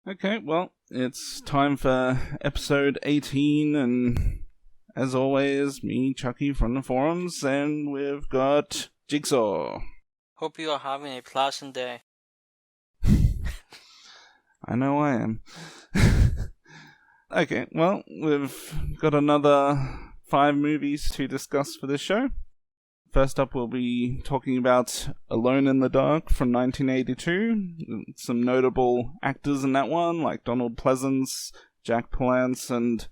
Okay, well, it's time for episode 18, and as always, me, Chucky, from the forums, and we've got Jigsaw. Hope you are having a pleasant day. I know I am. Okay, well, we've got another 5 movies to discuss for this show. First up, we'll be talking about Alone in the Dark from 1982. Some notable actors in that one, like Donald Pleasance, Jack Palance, and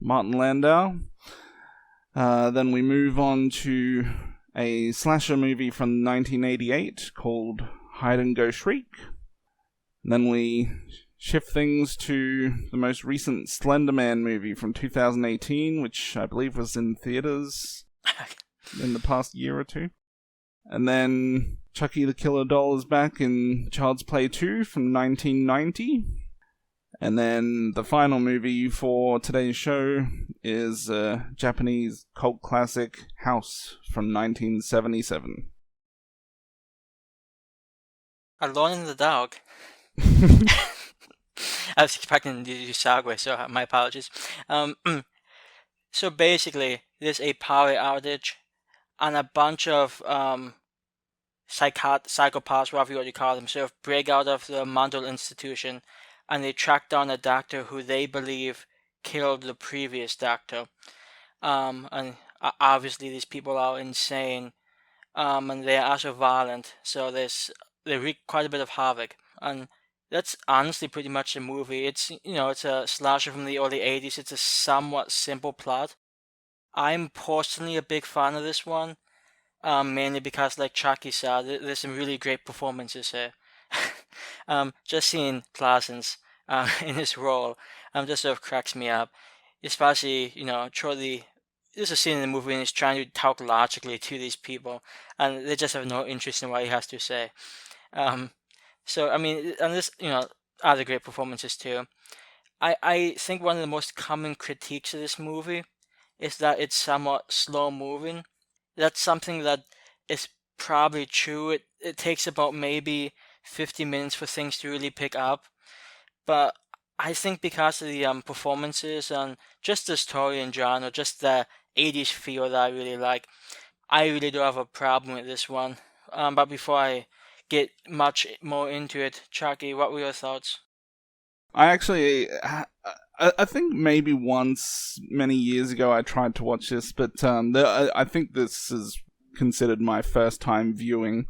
Martin Landau. Then we move on to a slasher movie from 1988 called Hide and Go Shriek. And then we shift things to the most recent Slender Man movie from 2018, which I believe was in theaters in the past year or two. And then Chucky the Killer Doll is back in Child's Play 2 from 1990. And then the final movie for today's show is a Japanese cult classic, House, from 1977. Alone in the Dark. I was expecting you to segue, so my apologies. So basically, there's a power outage, and a bunch of psychopaths, whatever you want to call them, sort of break out of the mental institution, and they track down a doctor who they believe killed the previous doctor. And obviously these people are insane, and they are also violent, so they wreak quite a bit of havoc. And that's honestly pretty much the movie. It's a slasher from the early 80s. It's a somewhat simple plot. I'm personally a big fan of this one, mainly because, like Chucky said, there's some really great performances here. Just seeing Pleasance in his role just sort of cracks me up. Especially, Charlie, there's a scene in the movie and he's trying to talk logically to these people, and they just have no interest in what he has to say. So, I mean, and this, other great performances too. I think one of the most common critiques of this movie is that it's somewhat slow moving. That's something that is probably true. It takes about maybe 50 minutes for things to really pick up. But I think because of the performances and just the story in general, just the 80s feel that I really like, I really do have a problem with this one. But before I get much more into it, Chucky, what were your thoughts? I think maybe once, many years ago, I tried to watch this, but I think this is considered my first time viewing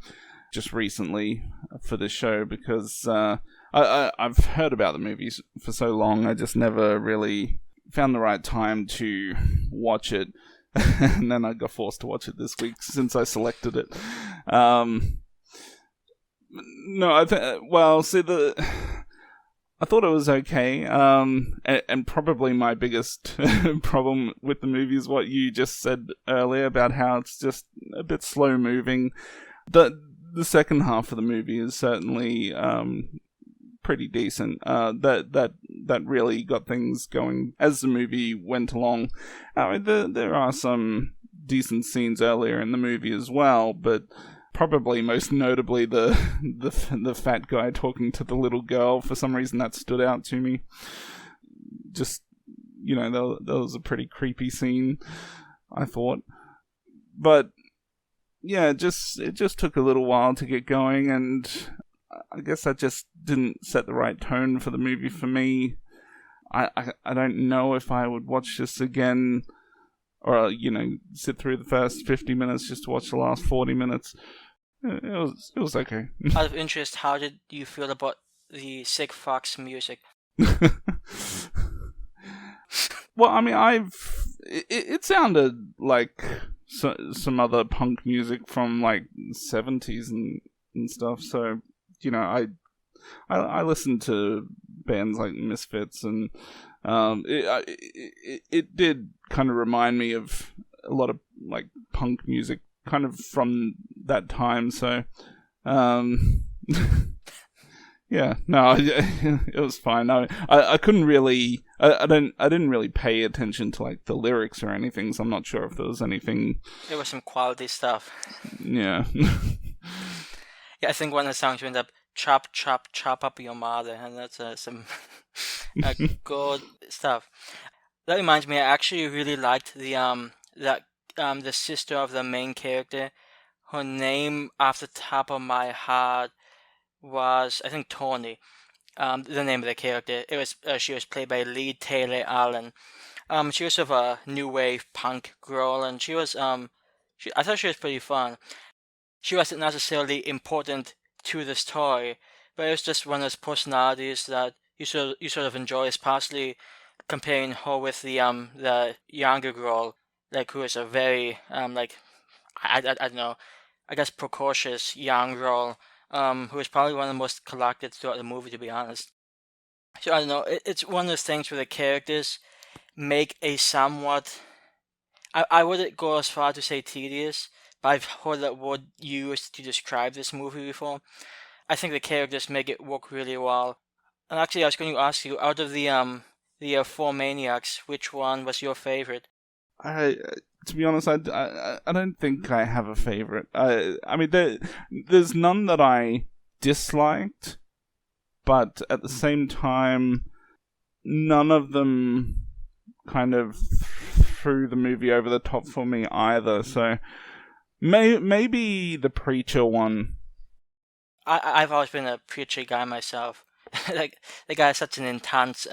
just recently for this show, because I've heard about the movies for so long, I just never really found the right time to watch it, and then I got forced to watch it this week since I selected it. I thought it was okay, and probably my biggest problem with the movie is what you just said earlier about how it's just a bit slow moving. The second half of the movie is certainly pretty decent. That really got things going as the movie went along. I mean, there are some decent scenes earlier in the movie as well, but probably most notably the fat guy talking to the little girl. For some reason that stood out to me. Just, that was a pretty creepy scene, I thought. But yeah, it just took a little while to get going, and I guess that just didn't set the right tone for the movie for me. I don't know if I would watch this again, or sit through the first 50 minutes just to watch the last 40 minutes. It was okay. Out of interest, how did you feel about the Sick Fox music? Well, I mean, it sounded like some other punk music from like 70s and stuff. So I listened to bands like Misfits, and it did kind of remind me of a lot of like punk music kind of from that time. So yeah, no, it was fine. I couldn't really, I didn't really pay attention to like the lyrics or anything, so I'm not sure if there was anything. There was some quality stuff. Yeah. Yeah, I think one of the songs we ended up chop, chop, chop up your mother, and that's some good stuff. That reminds me, I actually really liked the sister of the main character. Her name, off the top of my head, was, I think, Tony. The name of the character. It was she was played by Lee Taylor Allen. She was sort of a new wave punk girl, and she was I thought she was pretty fun. She wasn't necessarily important to the story, but it was just one of those personalities that you sort of enjoy, especially comparing her with the younger girl, like, who is a very like, I don't know, I guess precocious young girl, who is probably one of the most collected throughout the movie, to be honest. So I don't know, it's one of those things where the characters make a somewhat, I wouldn't go as far to say tedious, but I've heard that word used to describe this movie before. I think the characters make it work really well. And actually, I was going to ask you, out of the four maniacs, which one was your favorite? To be honest, I don't think I have a favorite. I mean, there's none that I disliked, but at the same time, none of them kind of threw the movie over the top for me either. So maybe the Preacher one. I've always been a Preacher guy myself. Like, the guy has such an intense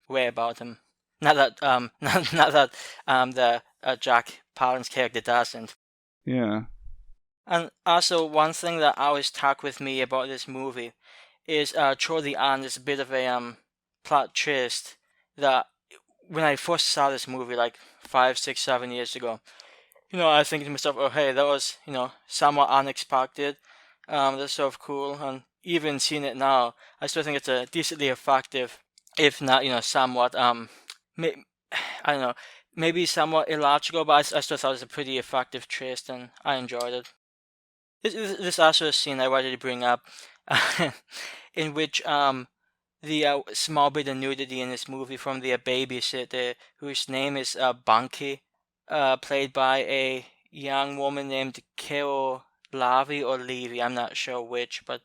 way about him. Not that not that the Jack Palance character doesn't. Yeah. And also, one thing that always stuck with me about this movie is toward the end, there's a bit of a plot twist that when I first saw this movie, like 5, 6, 7 years ago, I was thinking to myself, oh hey, that was somewhat unexpected. That's sort of cool, and even seeing it now, I still think it's a decently effective, if not somewhat I don't know, maybe somewhat illogical, but I still thought it was a pretty effective twist, and I enjoyed it. This also a scene I wanted to bring up, in which the small bit of nudity in this movie from the babysitter, whose name is Bunky, played by a young woman named Carol Lavi or Levy, I'm not sure which, but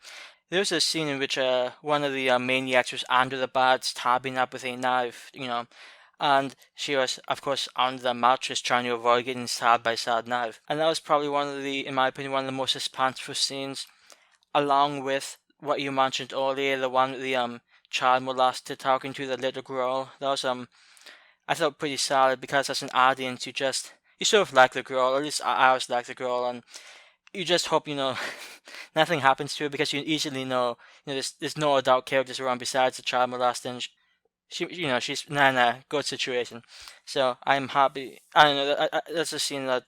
there's a scene in which one of the maniacs was under the bed stabbing up with a knife, and she was, of course, on the mattress trying to avoid getting stabbed by said knife. And that was probably in my opinion, one of the most suspenseful scenes, along with what you mentioned earlier, the one with the child molester talking to the little girl. That was I thought pretty solid, because as an audience, you sort of like the girl, or at least I always like the girl, and you just hope nothing happens to her, because you easily know there's no adult characters around besides the child molester, and she's not in a good situation. So I'm happy. I don't know. That's a scene that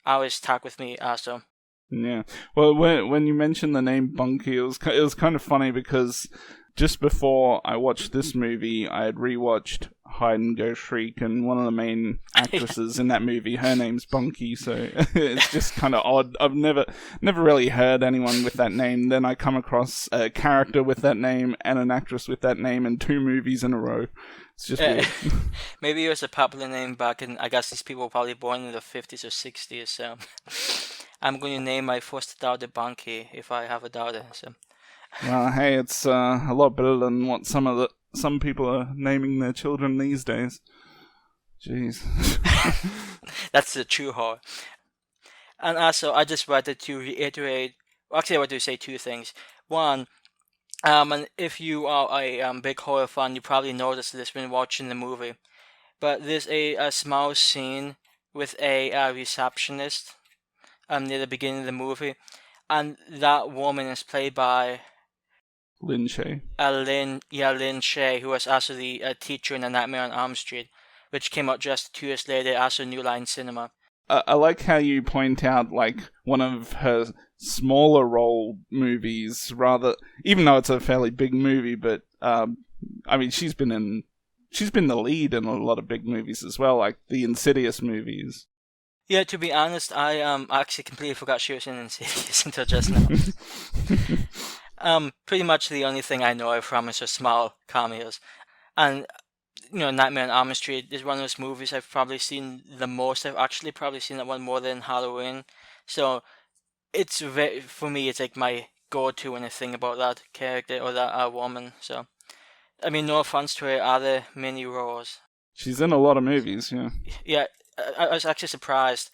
always stuck with me also. Yeah. Well, when you mentioned the name Bunky, it was kind of funny, because just before I watched this movie, I had rewatched Hide and Go Shriek, and one of the main actresses in that movie, her name's Bunky, so it's just kind of odd. I've never really heard anyone with that name. Then I come across a character with that name and an actress with that name in 2 movies in a row. It's just weird. Maybe it was a popular name back in, I guess these people were probably born in the 50s or 60s, so I'm going to name my first daughter Bunky if I have a daughter, so... Well, hey, it's a lot better than what some people are naming their children these days. Jeez. That's the true horror. And also, I just wanted to reiterate. Actually, I wanted to say 2 things. One, and if you are a big horror fan, you probably noticed this when watching the movie. But there's a small scene with a receptionist near the beginning of the movie, and that woman is played by Lin Shaye. Lin Shaye, who was also the teacher in A Nightmare on Elm Street, which came out just 2 years later, also New Line Cinema. I like how you point out, like, one of her smaller role movies, rather, even though it's a fairly big movie, but I mean, she's been the lead in a lot of big movies as well, like the Insidious movies. Yeah, to be honest, I actually completely forgot she was in Insidious until just now. Pretty much the only thing I know her from is her small cameos. And, Nightmare on Elm Street is one of those movies I've probably seen the most. I've actually probably seen that one more than Halloween. So, for me, it's like my go to when I think about that character or that woman. So, I mean, no offense to her other mini roles. She's in a lot of movies, yeah. Yeah, I was actually surprised.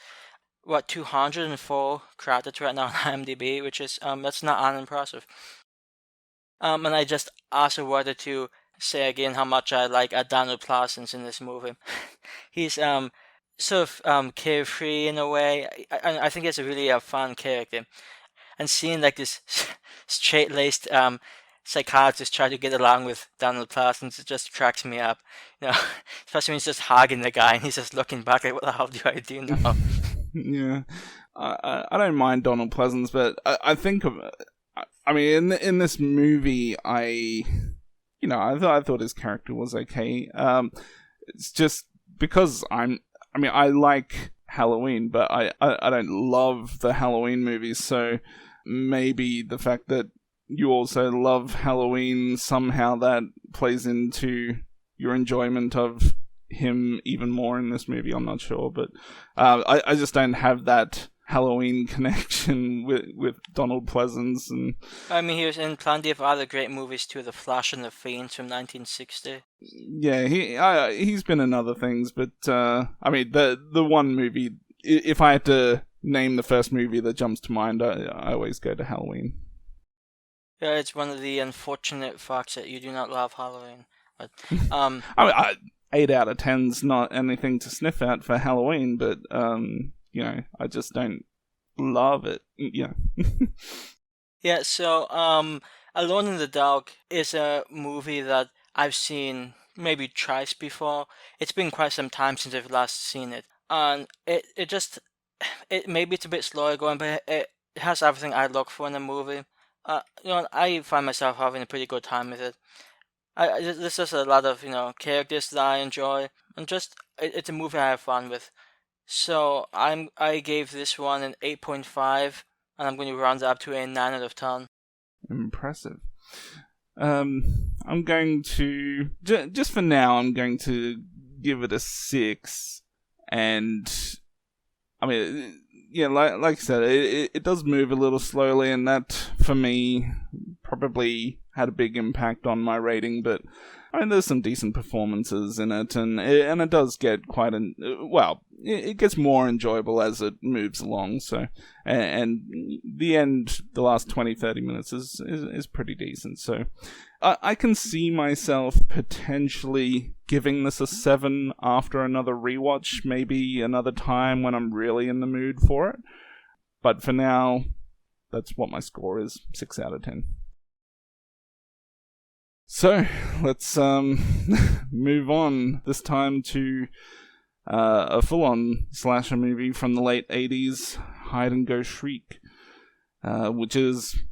204 credits right now on IMDb, which is that's not unimpressive. And I just also wanted to say again how much I like Donald Pleasence in this movie. He's sort of carefree in a way. I think he's a really fun character. And seeing like this straight-laced psychiatrist try to get along with Donald Pleasence, it just cracks me up. Especially when he's just hugging the guy and he's just looking back like, what the hell do I do now? Yeah, I don't mind Donald Pleasence, but I think of, I mean, in this movie, I thought his character was okay. It's just because I like Halloween, but I don't love the Halloween movies, so maybe the fact that you also love Halloween, somehow that plays into your enjoyment of him even more in this movie. I'm not sure, but I just don't have that Halloween connection with Donald Pleasence. And I mean, he was in plenty of other great movies too, The Flash and the Fiends from 1960. Yeah, he's been in other things, but I mean, the one movie, if I had to name the first movie that jumps to mind, I always go to Halloween. Yeah, it's one of the unfortunate facts that you do not love Halloween. But I mean, 8 out of 10's not anything to sniff at for Halloween, but I just don't love it. Yeah. Yeah, so Alone in the Dark is a movie that I've seen maybe twice before. It's been quite some time since I've last seen it. And it maybe it's a bit slower going, but it has everything I look for in a movie. I find myself having a pretty good time with it. There's just a lot of characters that I enjoy, and just it's a movie I have fun with. So I gave this one an 8.5, and I'm going to round it up to a 9 out of 10. Impressive. I'm going to just for now. I'm going to give it a 6, and I mean, yeah, like I said, it does move a little slowly, and that for me probably had a big impact on my rating. But I mean, there's some decent performances in it, and it does get quite it gets more enjoyable as it moves along. So, and the end, the last 20-30 minutes is pretty decent. So, I can see myself potentially giving this a 7 after another rewatch, maybe another time when I'm really in the mood for it. But for now, that's what my score is, 6 out of 10. So, let's move on this time to a full-on slasher movie from the late 80s, Hide and Go Shriek, which is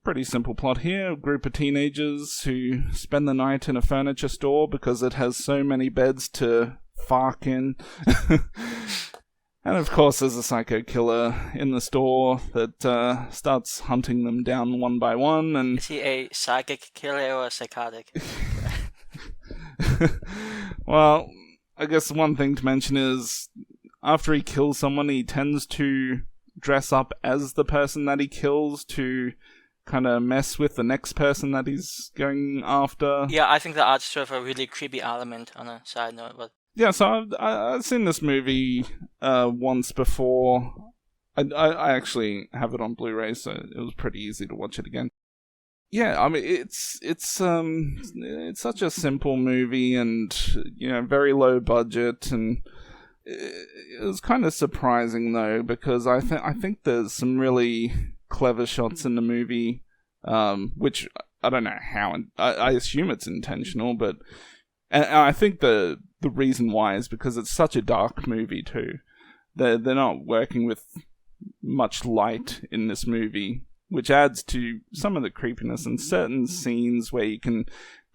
pretty simple plot here. A group of teenagers who spend the night in a furniture store because it has so many beds to fark in. And of course there's a psycho killer in the store that starts hunting them down one by one. And is he a psychic killer or a psychotic? Well, I guess one thing to mention is after he kills someone, he tends to dress up as the person that he kills to kind of mess with the next person that he's going after. Yeah, I think that adds sort of a really creepy element on a side note. But yeah, so I've seen this movie once before. I actually have it on Blu-ray, so it was pretty easy to watch it again. Yeah, I mean it's such a simple movie, and very low budget, and it was kind of surprising though, because I think there's some really clever shots in the movie, which I don't know how. I assume it's intentional, but and I think the reason why is because it's such a dark movie too. They're not working with much light in this movie, which adds to some of the creepiness and certain scenes where you can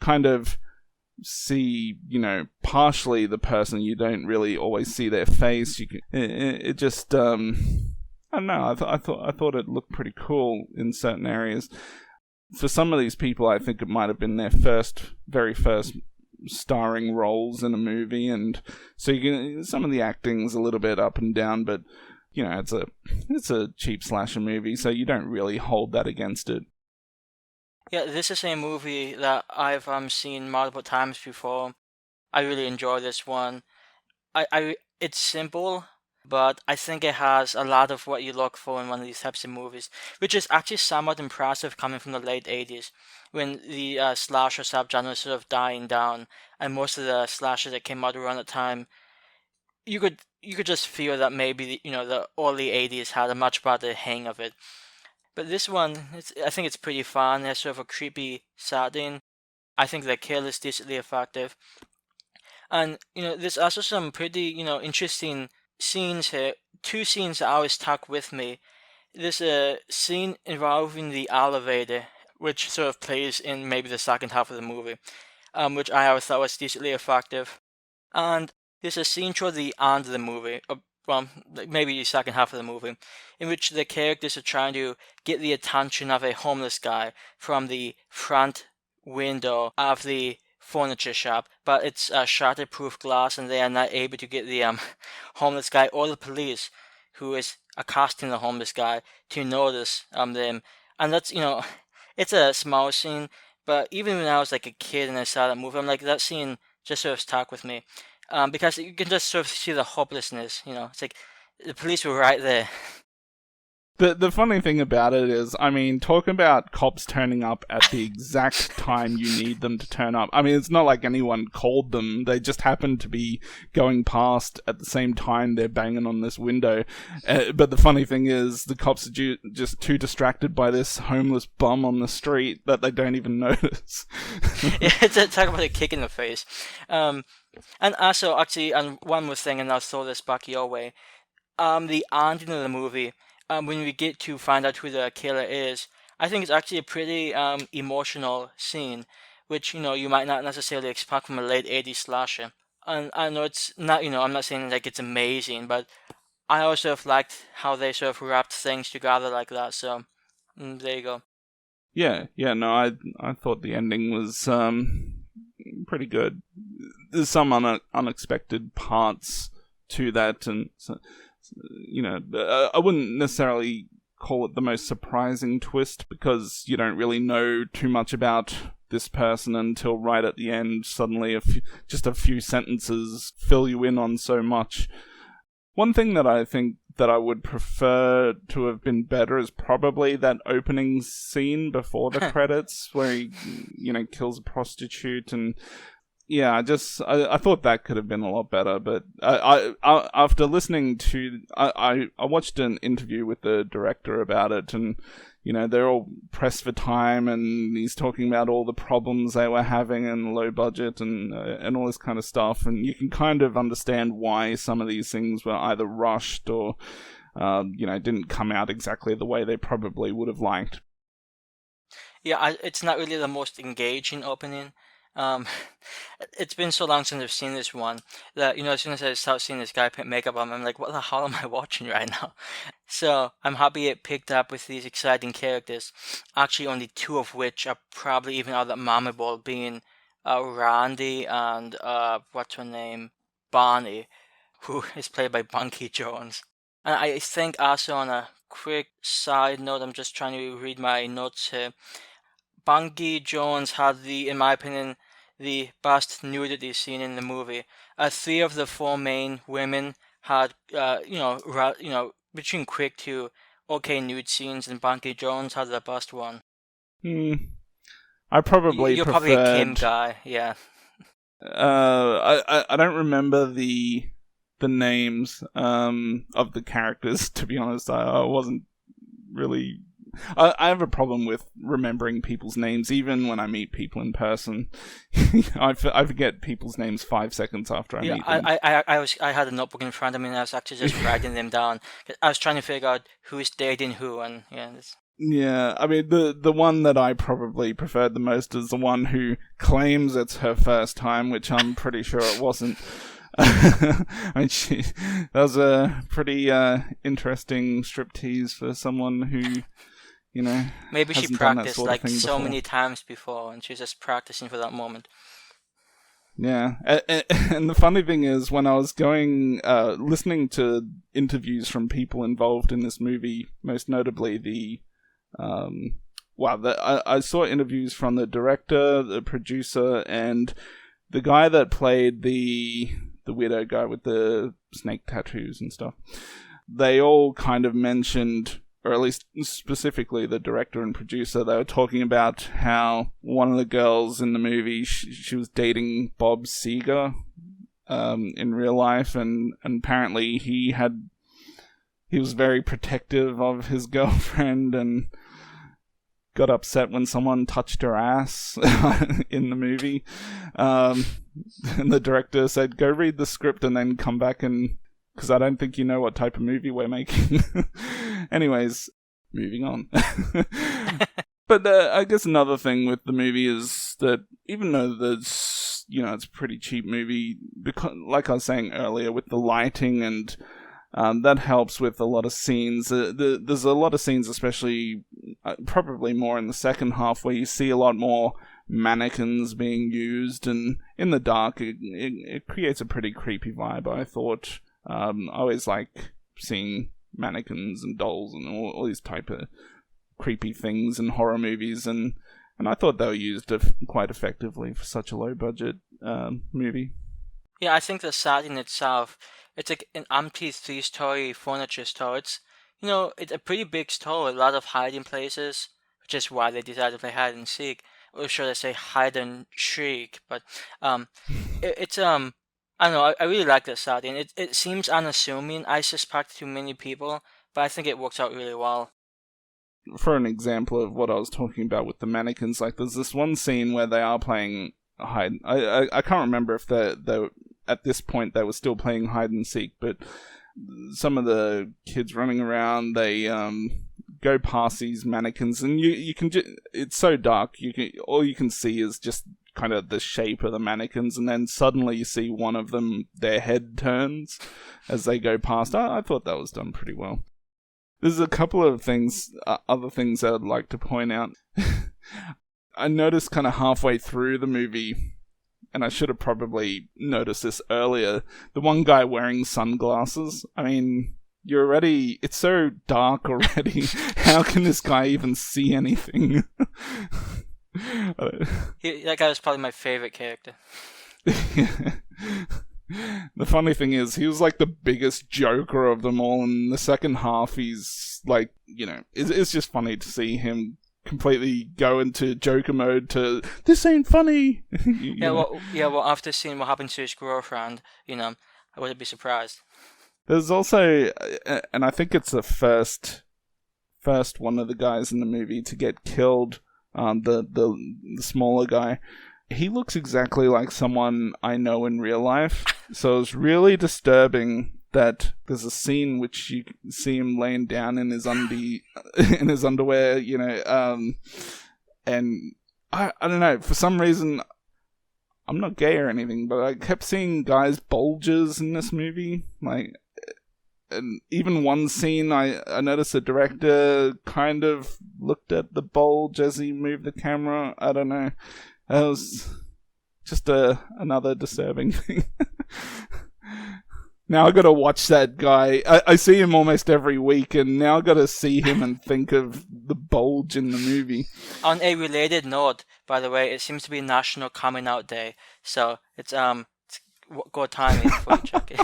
kind of see, partially the person. You don't really always see their face. It just, I don't know. I thought it looked pretty cool in certain areas. For some of these people, I think it might have been their very first starring roles in a movie, and so some of the acting's a little bit up and down, but it's a cheap slasher movie, so you don't really hold that against it. Yeah, this is a movie that I've seen multiple times before. I really enjoy this one. It's simple, but I think it has a lot of what you look for in one of these types of movies, which is actually somewhat impressive coming from the late 80s, when the slasher subgenre was sort of dying down, and most of the slashers that came out around the time, you could just feel that maybe the early 80s had a much better hang of it. But this one, I think it's pretty fun. It has sort of a creepy setting. I think the kill is decently effective. And there's also some pretty interesting scenes here. Two scenes that always stuck with me. There's a scene involving the elevator, which sort of plays in maybe the second half of the movie, which I always thought was decently effective. And there's a scene toward the end of the movie, well, maybe the second half of the movie, in which the characters are trying to get the attention of a homeless guy from the front window of the furniture shop, but it's shatterproof glass, and they are not able to get the homeless guy or the police, who is accosting the homeless guy, to notice them. And that's it's a small scene, but even when I was like a kid and I saw that movie, I'm like, that scene just sort of stuck with me, because you can just sort of see the hopelessness. It's like the police were right there. The funny thing about it is, I mean, talking about cops turning up at the exact time you need them to turn up. I mean, it's not like anyone called them. They just happened to be going past at the same time they're banging on this window. But the funny thing is, the cops are just too distracted by this homeless bum on the street that they don't even notice. Yeah, talk about a kick in the face. And also, actually, and one more thing, and I'll throw this back your way. The ending of the movie, when we get to find out who the killer is, I think it's actually a pretty emotional scene, which you might not necessarily expect from a late 80s slasher. And I know it's not, I'm not saying like it's amazing, but I also have liked how they sort of wrapped things together like that. So there you go. Yeah, no, I thought the ending was pretty good. There's some unexpected parts to that, and I wouldn't necessarily call it the most surprising twist, because you don't really know too much about this person until right at the end. Suddenly, just a few sentences fill you in on so much. One thing that I think that I would prefer to have been better is probably that opening scene before the credits, where he, kills a prostitute. And yeah, I thought that could have been a lot better. But I after listening to, I watched an interview with the director about it, and they're all pressed for time, and he's talking about all the problems they were having and low budget and all this kind of stuff, and you can kind of understand why some of these things were either rushed or didn't come out exactly the way they probably would have liked. Yeah, it's not really the most engaging opening. Um, it's been so long since I've seen this one that as soon as I start seeing this guy put makeup on, I'm like, what the hell am I watching right now? So I'm happy it picked up with these exciting characters. Actually, only two of which are probably even all that memorable, being Randy and what's her name, Bonnie, who is played by Bunky Jones. And I think also, on a quick side note, I'm just trying to read my notes here. Bunky Jones had in my opinion, the best nudity scene in the movie. Three of the four main women had, between quick to okay nude scenes, and Bunky Jones had the best one. I probably You're preferred... probably a Kim guy, yeah. I don't remember the names of the characters, to be honest. I wasn't really... I have a problem with remembering people's names, even when I meet people in person. I forget people's names 5 seconds after I meet them. I had a notebook in front of me, and I was actually just writing them down. I was trying to figure out who's dating who, and yeah. Yeah, I mean, the one that I probably preferred the most is the one who claims it's her first time, which I'm pretty sure it wasn't. I mean, that was a pretty interesting striptease for someone who... maybe she practiced like so many times before, and she was just practicing for that moment. Yeah, and the funny thing is, when I was listening to interviews from people involved in this movie, most notably the I saw interviews from the director, the producer, and the guy that played the weirdo guy with the snake tattoos and stuff. They all kind of mentioned, or at least specifically the director and producer, they were talking about how one of the girls in the movie, she was dating Bob Seger in real life, and apparently he was very protective of his girlfriend and got upset when someone touched her ass in the movie. And the director said, go read the script and then come back, and because I don't think you know what type of movie we're making. Anyways, moving on. But I guess another thing with the movie is that even though it's a pretty cheap movie, because, like I was saying earlier, with the lighting and that helps with a lot of scenes. There's a lot of scenes, especially probably more in the second half, where you see a lot more mannequins being used, and in the dark, it creates a pretty creepy vibe, I thought. I always like seeing mannequins and dolls and all these type of creepy things in horror movies, and I thought they were used quite effectively for such a low-budget movie. Yeah, I think the setting itself, it's like an empty 3-story furniture store. It's a pretty big store with a lot of hiding places, which is why they decided to play hide and seek, or should I say hide and shriek. But it's I don't know. I really like the setting. It seems unassuming, I suspect, to many people, but I think it works out really well. For an example of what I was talking about with the mannequins, like there's this one scene where they are playing hide. I can't remember if they at this point they were still playing hide and seek, but some of the kids running around, they go past these mannequins, and you can it's so dark, all you can see is just kind of the shape of the mannequins, and then suddenly you see one of them, their head turns as they go past. I thought that was done pretty well. There's a couple of things, other things that I'd like to point out. I noticed kind of halfway through the movie, and I should have probably noticed this earlier, the one guy wearing sunglasses. I mean, it's so dark already. How can this guy even see anything? That guy was probably my favorite character. The funny thing is, he was like the biggest joker of them all, and in the second half, he's like, it's just funny to see him completely go into Joker mode to, this ain't funny. Well, after seeing what happened to his girlfriend, I wouldn't be surprised. There's also, and I think it's the first one of the guys in the movie to get killed, the smaller guy. He looks exactly like someone I know in real life, so it's really disturbing that there's a scene which you see him laying down in his underwear, and I don't know, for some reason, I'm not gay or anything, but I kept seeing guys' bulges in this movie, and even one scene, I noticed the director kind of looked at the bulge as he moved the camera. I don't know. That was just another disturbing thing. Now I gotta watch that guy. I see him almost every week, and now I gotta see him and think of the bulge in the movie. On a related note, by the way, it seems to be National Coming Out Day, so it's good timing for Chucky.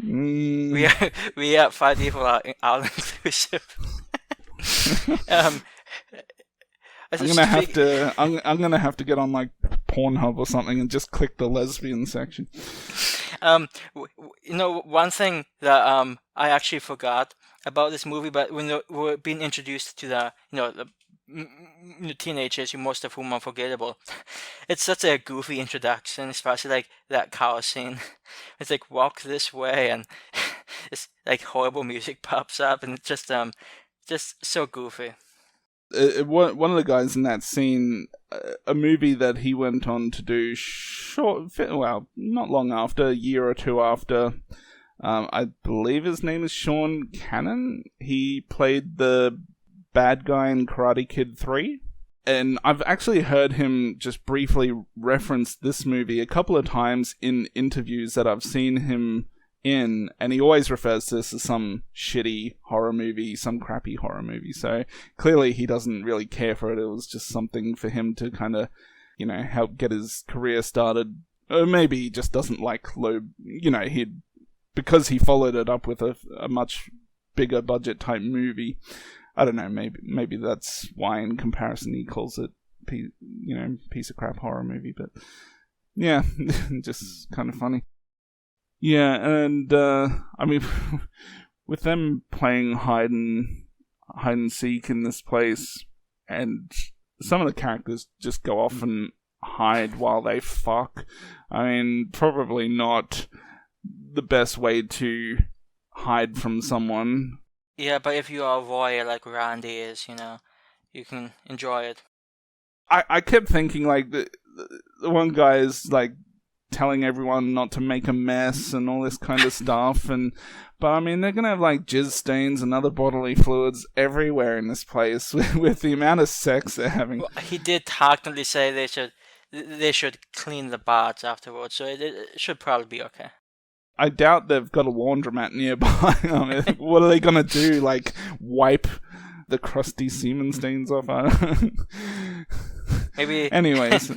We are 5 people are inclusive. I'm gonna have to get on like Pornhub or something and just click the lesbian section. One thing that I actually forgot about this movie, but when we're being introduced to the teenagers, most of whom are forgettable, it's such a goofy introduction, especially like that cow scene. It's like, walk this way, and it's like horrible music pops up, and it's just so goofy. One of the guys in that scene, a movie that he went on to do not long after, a year or two after, I believe his name is Sean Cannon. He played the bad guy in Karate Kid 3. And I've actually heard him just briefly reference this movie a couple of times in interviews that I've seen him in, and he always refers to this as some shitty horror movie, some crappy horror movie. So clearly he doesn't really care for it. It was just something for him to kind of, help get his career started. Or maybe he just doesn't like low, because he followed it up with a much bigger budget type movie. I don't know, maybe that's why in comparison he calls it, piece of crap horror movie, but yeah, just kind of funny. Yeah, and with them playing hide and seek in this place, and some of the characters just go off and hide while they fuck. I mean, probably not the best way to hide from someone. Yeah, but if you are a voyeur like Randy is, you can enjoy it. I kept thinking, like, the one guy is, like, telling everyone not to make a mess and all this kind of stuff, but I mean, they're gonna have, like, jizz stains and other bodily fluids everywhere in this place with the amount of sex they're having. Well, he did technically say they should clean the baths afterwards, so it should probably be okay. I doubt they've got a laundromat nearby. I mean, what are they gonna do? Like, wipe the crusty semen stains off? Maybe. Anyways,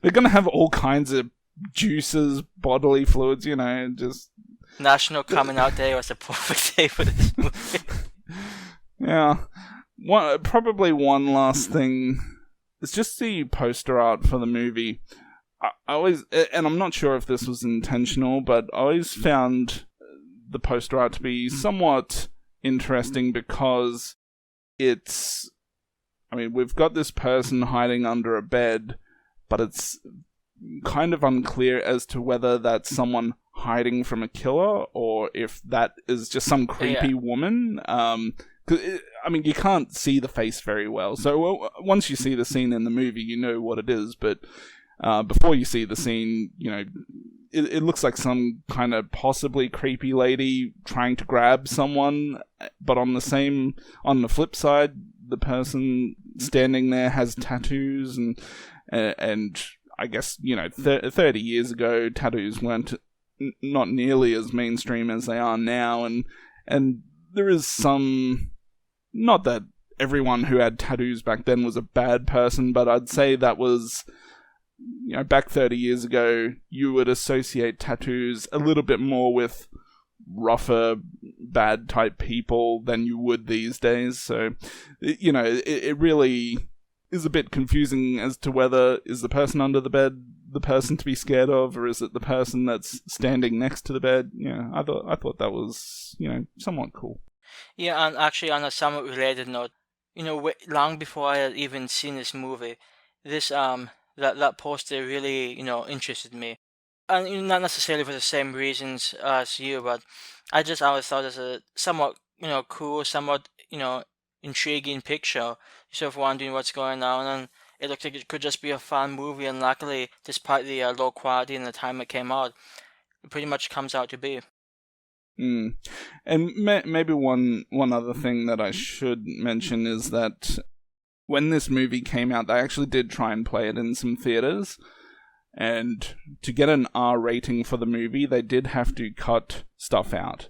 they're gonna have all kinds of juices, bodily fluids. Just National Coming Out Day was a perfect day for this movie. Yeah. Probably one last thing. It's just the poster art for the movie. I always, and I'm not sure if this was intentional, but I always found the poster art to be somewhat interesting because we've got this person hiding under a bed, but it's kind of unclear as to whether that's someone hiding from a killer or if that is just some creepy woman. You can't see the face very well. So once you see the scene in the movie, you know what it is, but before you see the scene, it looks like some kind of possibly creepy lady trying to grab someone, but on the flip side, the person standing there has tattoos, and I guess, 30 years ago, tattoos weren't not nearly as mainstream as they are now, and there is some, not that everyone who had tattoos back then was a bad person, but I'd say that was, back 30 years ago, you would associate tattoos a little bit more with rougher, bad type people than you would these days. So, it really is a bit confusing as to whether is the person under the bed the person to be scared of, or is it the person that's standing next to the bed? I thought that was, somewhat cool. Yeah, and actually on a somewhat related note, long before I had even seen this movie, this that poster really, interested me. And not necessarily for the same reasons as you, but I just always thought it was a somewhat, cool, somewhat, intriguing picture. You're sort of wondering what's going on, and it looked like it could just be a fun movie, and luckily, despite the low quality and the time it came out, it pretty much comes out to be. And maybe one other thing that I should mention is that when this movie came out, they actually did try and play it in some theaters, and to get an R rating for the movie, they did have to cut stuff out.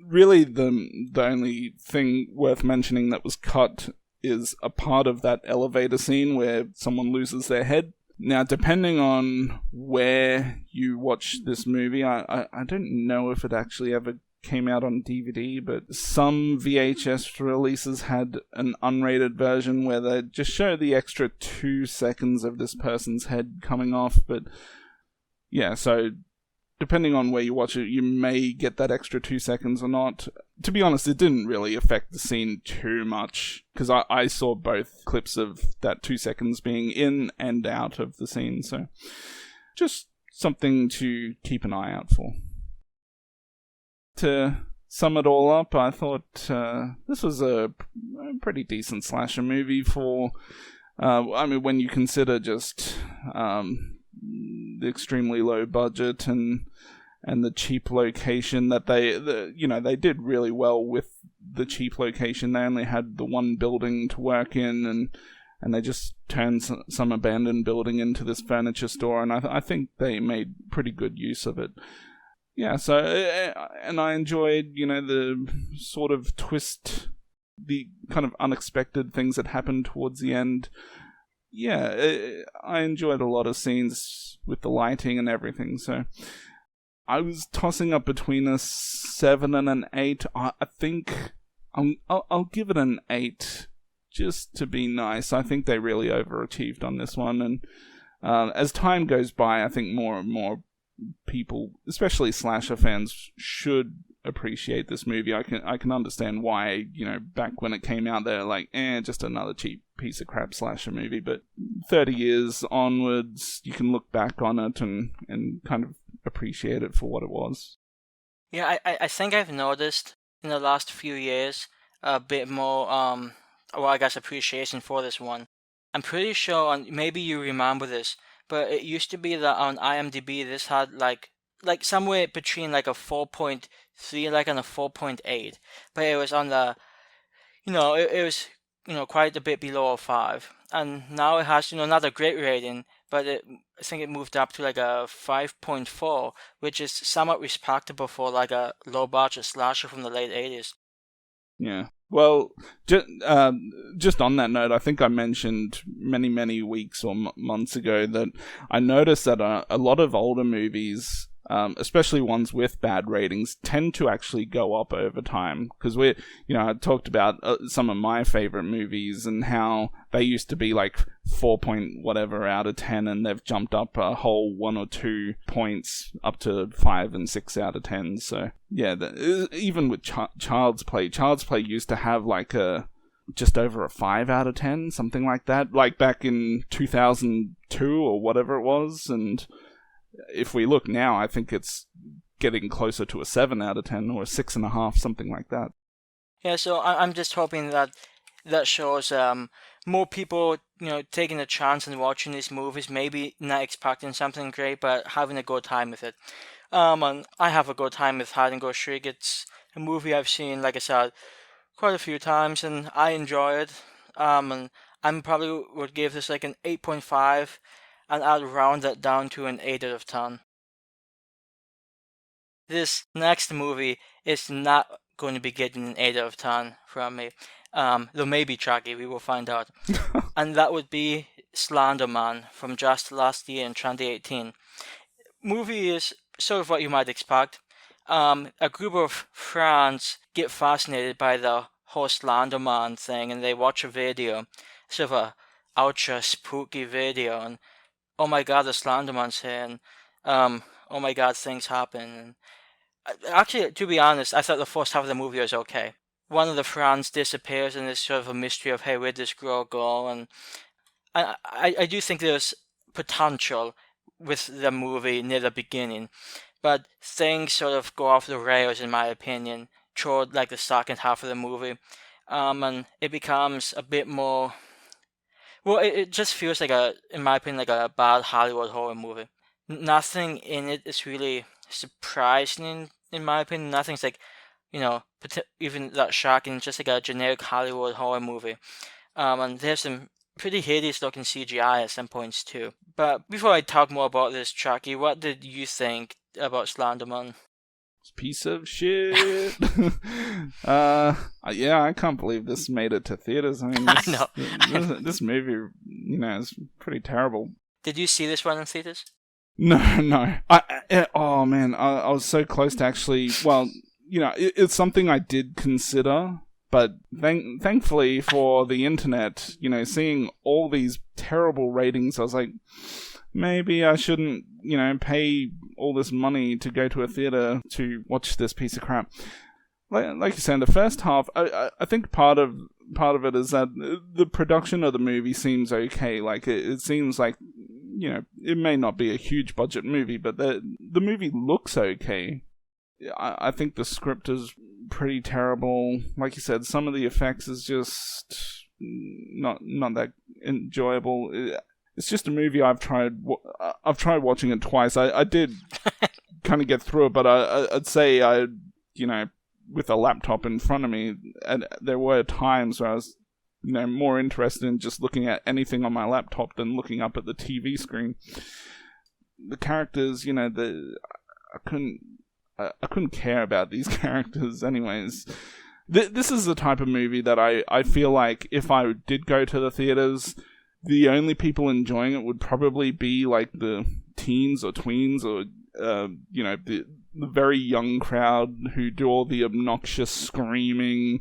Really, the only thing worth mentioning that was cut is a part of that elevator scene where someone loses their head. Now, depending on where you watch this movie, I don't know if it actually ever came out on DVD, but some VHS releases had an unrated version where they just show the extra 2 seconds of this person's head coming off. But yeah, so depending on where you watch it, you may get that extra 2 seconds or not. To be honest, it didn't really affect the scene too much, because I saw both clips of that 2 seconds being in and out of the scene, so just something to keep an eye out for. To sum it all up, I thought this was a pretty decent slasher movie for, when you consider just the extremely low budget and the cheap location that they did really well with the cheap location. They only had the one building to work in, and they just turned some abandoned building into this furniture store, and I think they made pretty good use of it. Yeah, so, and I enjoyed, the sort of twist, the kind of unexpected things that happened towards the end. Yeah, I enjoyed a lot of scenes with the lighting and everything, so I was tossing up between a 7 and an 8. I think I'll give it an 8, just to be nice. I think they really overachieved on this one, and as time goes by, I think more and more people, especially slasher fans, should appreciate this movie. I can understand why, back when it came out, they're like, just another cheap piece of crap slasher movie. But 30 years onwards, you can look back on it and kind of appreciate it for what it was. Yeah, I think I've noticed in the last few years a bit more, I guess, appreciation for this one. I'm pretty sure, and maybe you remember this, but it used to be that on IMDb this had like somewhere between like a 4.3 and a 4.8, but it was on the, it was quite a bit below a 5, and now it has not a great rating, but I think it moved up to like a 5.4, which is somewhat respectable for like a low budget slasher from the late 80s. Yeah. Well, just on that note, I think I mentioned many weeks or months ago that I noticed that a lot of older movies, especially ones with bad ratings, tend to actually go up over time. Because I talked about some of my favorite movies and how they used to be like 4 point whatever out of 10, and they've jumped up a whole 1 or 2 points up to 5 and 6 out of 10. So yeah, even with Child's Play used to have like just over a 5 out of 10, something like that, like back in 2002 or whatever it was. And if we look now, I think it's getting closer to a 7 out of 10 or a 6.5, something like that. Yeah, so I'm just hoping that shows more people, taking a chance and watching these movies, maybe not expecting something great, but having a good time with it. And I have a good time with Hide and Go Shriek. It's a movie I've seen, like I said, quite a few times, and I enjoy it. And I probably would give this like an 8.5, and I'd round that down to an 8 out of 10. This next movie is not going to be getting an 8 out of 10 from me. Though maybe Chucky, we will find out. And that would be Slender Man from just last year in 2018. Movie is sort of what you might expect. A group of friends get fascinated by the whole Slender Man thing, and they watch a video, sort of a ultra spooky video, and oh my god, the Slender Man's here, and oh my god, things happen. And actually, to be honest, I thought the first half of the movie was okay. One of the friends disappears, and there's sort of a mystery of, hey, where'd this girl go? And I do think there's potential with the movie near the beginning, but things sort of go off the rails, in my opinion, toward like the second half of the movie, and it becomes a bit more. Well, it just feels like in my opinion, like a bad Hollywood horror movie. Nothing in it is really surprising, in my opinion. Nothing's like, even that shocking. Just like a generic Hollywood horror movie. And there's some pretty hideous looking CGI at some points too. But before I talk more about this, Chucky, what did you think about Slender Man? Piece of shit. Yeah, I can't believe this made it to theaters. I mean, this movie, is pretty terrible. Did you see this one in theaters? No. Oh man, I was so close to actually. Well, it's something I did consider, but thankfully for the internet, seeing all these terrible ratings, I was like, maybe I shouldn't, pay all this money to go to a theater to watch this piece of crap. Like you said, in the first half, I think part of it is that the production of the movie seems okay. Like it seems like, it may not be a huge budget movie, but the movie looks okay. I think the script is pretty terrible. Like you said, some of the effects is just not that enjoyable. It's just a movie I've tried watching it twice. I did kind of get through it, but I'd say with a laptop in front of me, and there were times where I was more interested in just looking at anything on my laptop than looking up at the TV screen. The characters, I couldn't care about these characters anyways. This is the type of movie that I feel like if I did go to the theaters, the only people enjoying it would probably be like the teens or tweens or the very young crowd who do all the obnoxious screaming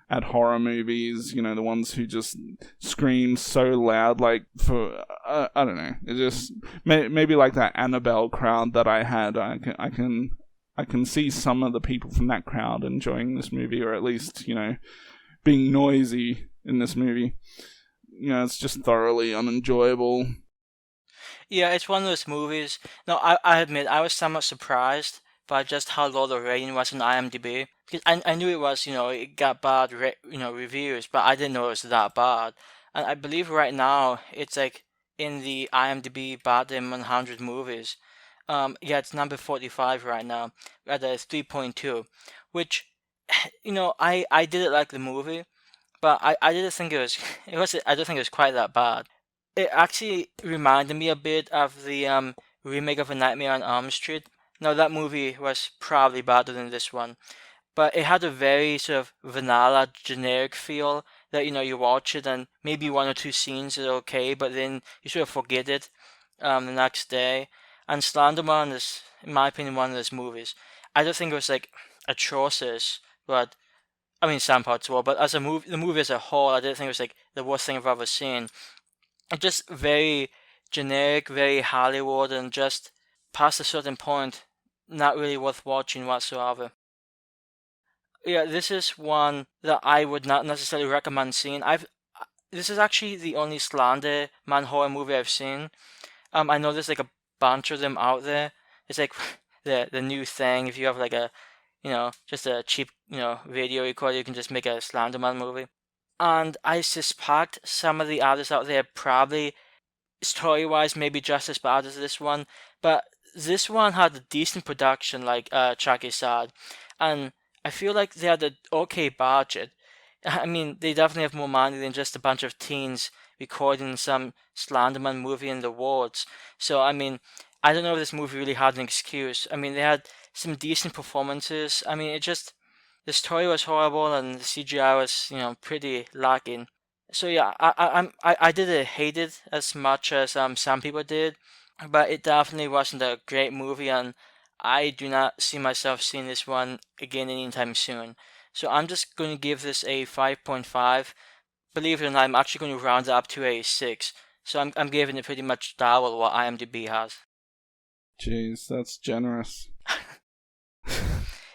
at horror movies, the ones who just scream so loud, like for I don't know, it just maybe like that Annabelle crowd that I had. I can see some of the people from that crowd enjoying this movie, or at least being noisy in this movie. It's just thoroughly unenjoyable. Yeah, it's one of those movies. No, I admit I was somewhat surprised by just how low the rating was on IMDb. Because I knew it was, it got bad, reviews, but I didn't know it was that bad. And I believe right now it's like in the IMDb bottom 100 movies. Yeah, it's number 45 right now at a 3.2, which, I didn't like the movie, but I didn't think it was, I don't think it was quite that bad. It actually reminded me a bit of the remake of A Nightmare on Elm Street. Now, that movie was probably better than this one, but it had a very sort of vanilla, generic feel that, you watch it and maybe one or two scenes are okay, but then you sort of forget it the next day. And Slender Man is, in my opinion, one of those movies. I don't think it was, like, atrocious, but, I mean, some parts were, but as a movie, the movie as a whole, I didn't think it was, like, the worst thing I've ever seen. It's just very generic, very Hollywood, and just past a certain point, not really worth watching whatsoever. Yeah, this is one that I would not necessarily recommend seeing. This is actually the only Slender Man horror movie I've seen. I know there's like a bunch of them out there. It's like the new thing. If you have like a, just a cheap, video recorder, you can just make a Slender Man movie. And I suspect some of the others out there probably, story-wise, maybe just as bad as this one. But this one had a decent production, like Chucky said. And I feel like they had an okay budget. I mean, they definitely have more money than just a bunch of teens recording some Slender Man movie in the woods. So, I mean, I don't know if this movie really had an excuse. I mean, they had some decent performances. I mean, the story was horrible and the CGI was, pretty lacking. So yeah, I didn't hate it as much as some people did, but it definitely wasn't a great movie, and I do not see myself seeing this one again anytime soon. So I'm just going to give this a 5.5. Believe it or not, I'm actually going to round it up to a 6. So I'm giving it pretty much double what IMDb has. Jeez, that's generous.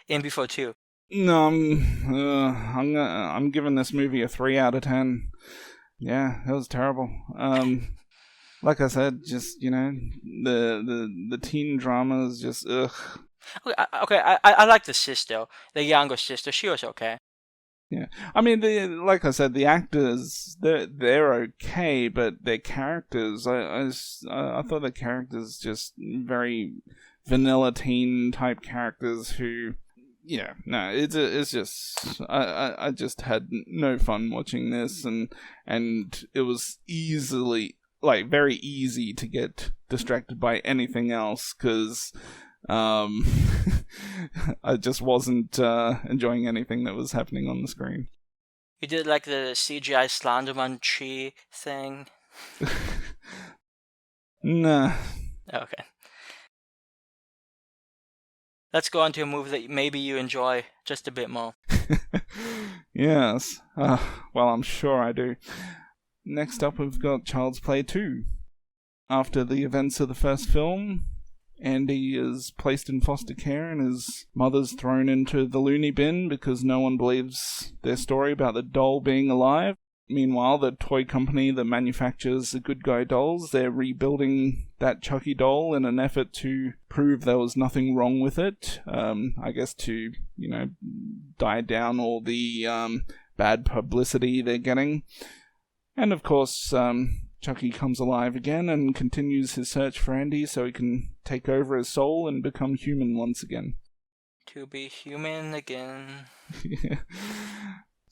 In before 2. No, I'm giving this movie a 3 out of 10. Yeah, it was terrible. Like I said, just the teen drama is just ugh. Okay, I like the sister, the younger sister. She was okay. Yeah, I mean, like I said, the actors they're okay, but their characters, I thought the characters just very vanilla teen type characters who. Yeah, no, it's just I just had no fun watching this, and it was very easy to get distracted by anything else because I just wasn't enjoying anything that was happening on the screen. You did like the CGI Slenderman tree thing? Nah. Okay. Let's go on to a movie that maybe you enjoy just a bit more. Yes. Well, I'm sure I do. Next up, we've got Child's Play 2. After the events of the first film, Andy is placed in foster care and his mother's thrown into the loony bin because no one believes their story about the doll being alive. Meanwhile, the toy company that manufactures the Good Guy dolls, they're rebuilding that Chucky doll in an effort to prove there was nothing wrong with it. I guess to, die down all the bad publicity they're getting. And of course, Chucky comes alive again and continues his search for Andy so he can take over his soul and become human once again. To be human again. Yeah.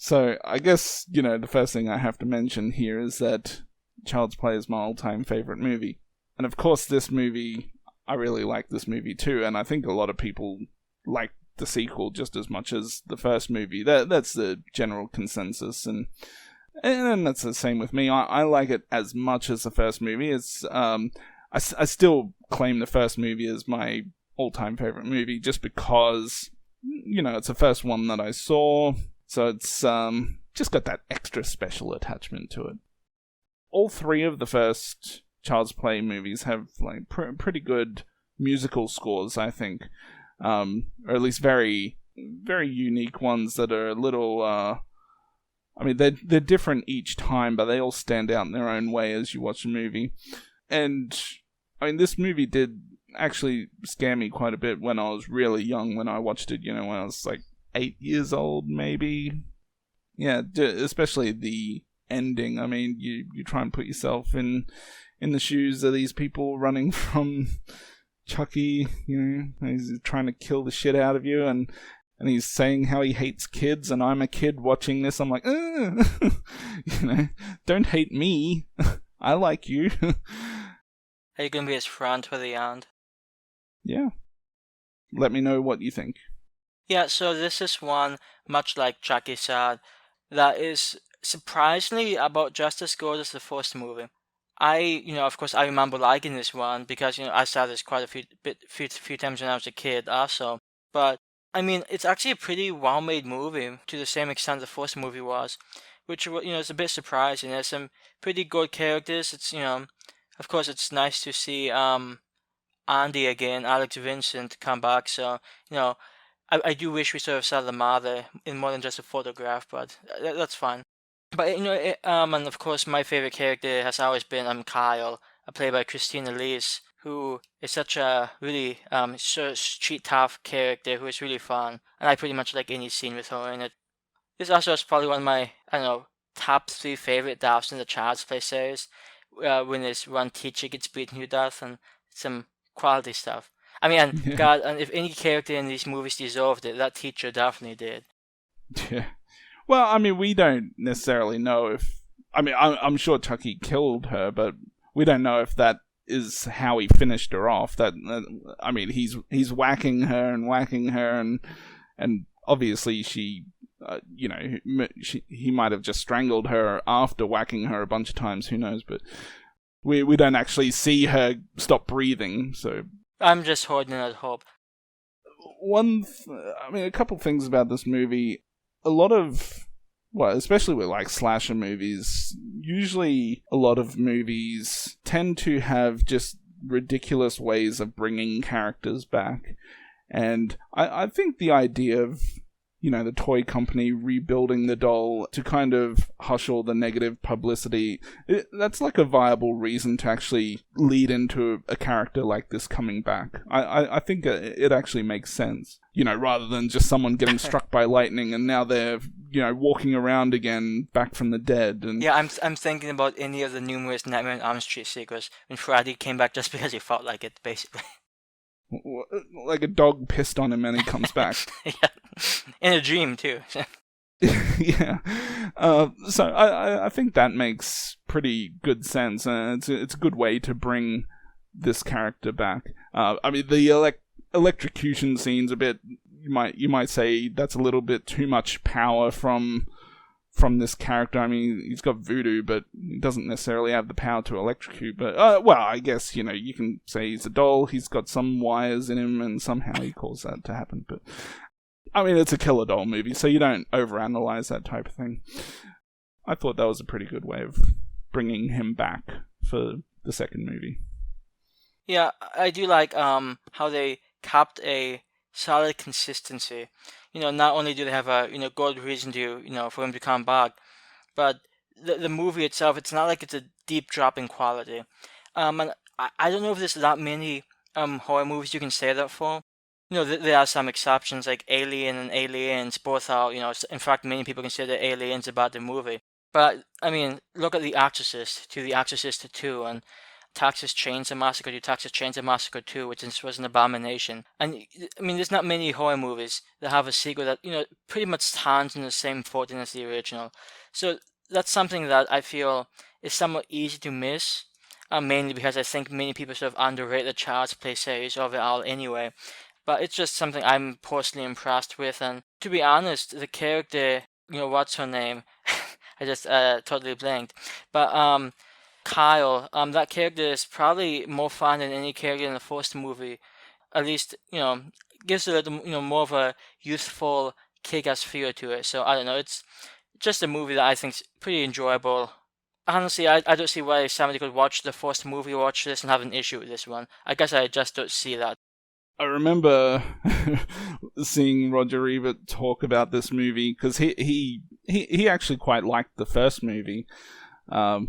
So I guess, the first thing I have to mention here is that Child's Play is my all-time favorite movie. And of course this movie, I really like this movie too, and I think a lot of people like the sequel just as much as the first movie. That's the general consensus, and that's the same with me. I like it as much as the first movie. It's I still claim the first movie as my all-time favorite movie just because, it's the first one that I saw, so it's just got that extra special attachment to it. All three of the first Child's Play movies have like pretty good musical scores, I think, or at least very, very unique ones that are a little. I mean, they're different each time, but they all stand out in their own way as you watch the movie. And I mean, this movie did actually scare me quite a bit when I was really young. When I watched it, when I was like 8 years old, maybe. Yeah, especially the ending. I mean, you try and put yourself in the shoes of these people running from Chucky, he's trying to kill the shit out of you, and he's saying how he hates kids, and I'm a kid watching this, I'm like, don't hate me, I like you. Are you going to be his friend for the end? Yeah. Let me know what you think. Yeah, so this is one, much like Chucky said, that is surprisingly about just as good as the first movie. Of course, I remember liking this one because, I saw this quite a few times when I was a kid also. But, I mean, it's actually a pretty well-made movie to the same extent the first movie was, which, is a bit surprising. There's some pretty good characters. It's, of course, it's nice to see Andy again, Alex Vincent, come back. So, I do wish we sort of saw the mother in more than just a photograph, but that's fine. But and of course, my favorite character has always been Kyle, played by Christina Lees, who is such a really street tough character who is really fun, and I pretty much like any scene with her in it. This also is probably one of my top 3 favorite deaths in the Child's Play series, when this one teacher gets beaten to death, and some quality stuff. I mean, and God, and if any character in these movies deserved it, that teacher definitely did. Yeah. Well, I mean, we don't necessarily know if... I mean, I'm sure Chucky killed her, but we don't know if that is how he finished her off. I mean, he's whacking her, and obviously she... he might have just strangled her after whacking her a bunch of times, who knows, but we don't actually see her stop breathing, so... I'm just holding out hope. A couple things about this movie. A lot of, especially with like slasher movies, usually a lot of movies tend to have just ridiculous ways of bringing characters back. And I think the idea of, the toy company rebuilding the doll to kind of hush all the negative publicity, that's like a viable reason to actually lead into a character like this coming back. I think it actually makes sense. Rather than just someone getting struck by lightning and now they're, walking around again back from the dead. And yeah, I'm thinking about any of the numerous Nightmare on Elm Street sequels when Freddy came back just because he felt like it, basically. Like a dog pissed on him and he comes back. Yeah. In a dream, too. Yeah. So I think that makes pretty good sense. It's a good way to bring this character back. I mean, the electrocution scene's a bit... You might say that's a little bit too much power from this character. I mean, he's got voodoo, but he doesn't necessarily have the power to electrocute. But, I guess, you can say he's a doll, he's got some wires in him, and somehow he caused that to happen. But, I mean, it's a killer doll movie, so you don't overanalyze that type of thing. I thought that was a pretty good way of bringing him back for the second movie. Yeah, I do like how they kept a solid consistency. Not only do they have a good reason to for him to come back, but the movie itself, it's not like it's a deep drop in quality. And I don't know if there's that many horror movies you can say that for. There are some exceptions like Alien and Aliens, both are in fact many people consider Aliens about the movie. But I mean, look at The Exorcist to The Exorcist 2, and Texas Chainsaw Massacre to Texas Chainsaw Massacre 2, which was an abomination. And I mean, there's not many horror movies that have a sequel that, pretty much stands on the same footing as the original. So that's something that I feel is somewhat easy to miss, mainly because I think many people sort of underrate the Child's Play series overall anyway. But it's just something I'm personally impressed with, and to be honest, the character, what's her name? I just totally blanked. But Kyle, that character is probably more fun than any character in the first movie. At least, gives it a little, more of a youthful, kick-ass feel to it. So I don't know, it's just a movie that I think's pretty enjoyable. Honestly, I don't see why somebody could watch the first movie, watch this, and have an issue with this one. I guess I just don't see that. I remember seeing Roger Ebert talk about this movie because he actually quite liked the first movie,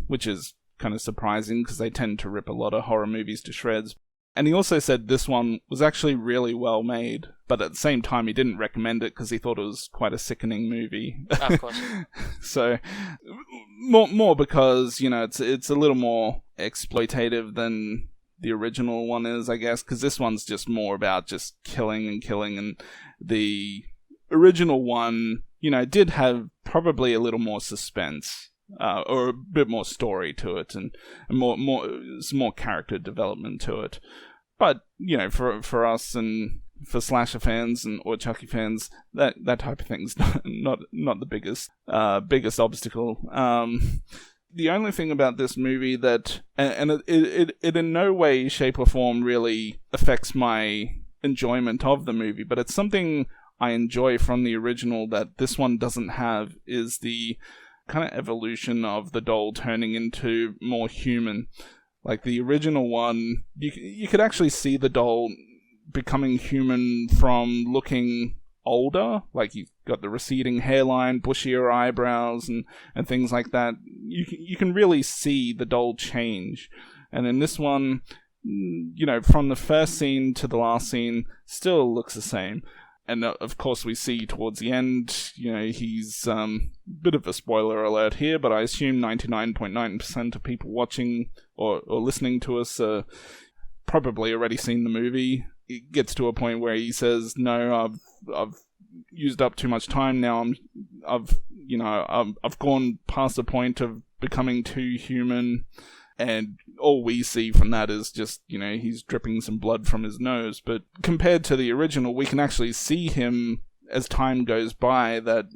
which is kind of surprising because they tend to rip a lot of horror movies to shreds. And he also said this one was actually really well made, but at the same time he didn't recommend it because he thought it was quite a sickening movie. Of course. So more because it's a little more exploitative than the original one is, I guess, because this one's just more about just killing, and the original one, did have probably a little more suspense, or a bit more story to it, and some more character development to it. But for us and for slasher fans or Chucky fans, that type of thing's not the biggest obstacle. The only thing about this movie that, and it in no way, shape, or form really affects my enjoyment of the movie, but it's something I enjoy from the original that this one doesn't have, is the kind of evolution of the doll turning into more human. Like the original one, you could actually see the doll becoming human from looking older, like you've got the receding hairline, bushier eyebrows, and things like that. You can really see the doll change. And in this one, from the first scene to the last scene, still looks the same. And of course we see towards the end, he's bit of a spoiler alert here, but I assume 99.9% of people watching or listening to us probably already seen the movie. It gets to a point where he says, "No, I've used up too much time now. I've gone past the point of becoming too human." And all we see from that is just, he's dripping some blood from his nose. But compared to the original, we can actually see him as time goes by, that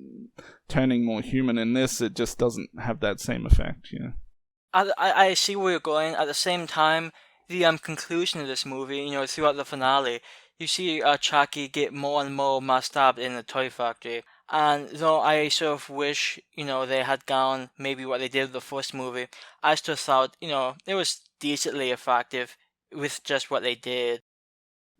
turning more human. In this, it just doesn't have that same effect. I see where you're going. At the same time, the conclusion of this movie, throughout the finale, you see Chucky get more and more messed up in the toy factory. And though I sort of wish, they had gone maybe what they did with the first movie, I still thought, it was decently effective with just what they did.